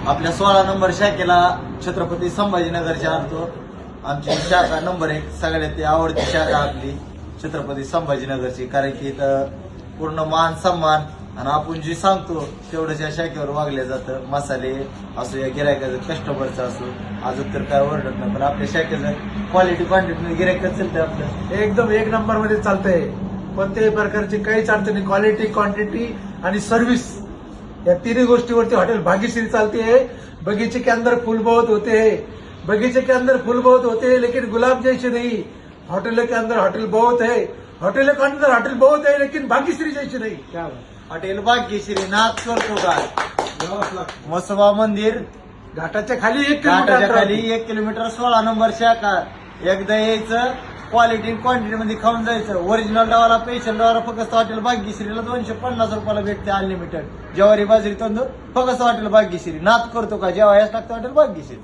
आपल्या 16 नंबर शाखेला छत्रपती संभाजीनगरच्या आणतो. आमची शाखा नंबर 1 सगळ्यात आवडती शाखा आपली छत्रपती संभाजीनगरची, कारण की इथं पूर्ण मान सन्मान आणि आपण जे सांगतो तेवढंच या शाखेवर वागलं जातं. मसाले असो या गिरायकाचं कस्टमरचं असो, अजून तर काय ओरडत नाही, पण आपल्या शाखेचं क्वालिटी क्वांटिटी गिरायक चालतं आपलं एकदम 1 नंबर मध्ये चालतंय. कोणत्याही प्रकारची काहीच अडचण नाही. क्वालिटी, क्वांटिटी आणि सर्व्हिस या तिन्ही गोष्टीवरती हॉटेल भाग्यश्री चालती है. बगीचे के अंदर फूल बहुत होते हैं, बगीचे के अंदर फूल बहुत होते हैं, लेकिन गुलाब जैसे नहीं. होटल के अंदर होटल बहुत है, होटल के अंदर होटल बहुत है, लेकिन भाग्यश्री जैसे नहीं. क्या बात. हॉटेल भाग्यश्री नाथ करतो का मसोबा मंदिर घाटाच्या खाली 1 घाटाच्या किलोमीटर खाली 1 किलोमीटर 16 नंबर शाखा. एकदा यायचं, क्वालिटी क्वांटिटी मध्ये खाऊन जायचं. ओरिजिनल डावाला स्पेशल डावाला फक्त हॉटेल भाग्यश्रीला 250 रुपयाला भेटते अनलिमिटेड. ज्वारी बाजरी तांदूळ फक्त हॉटेल भाग्यश्री नाथ करतो का जेव्हा याच टाकतो हॉटेल भाग्यश्री.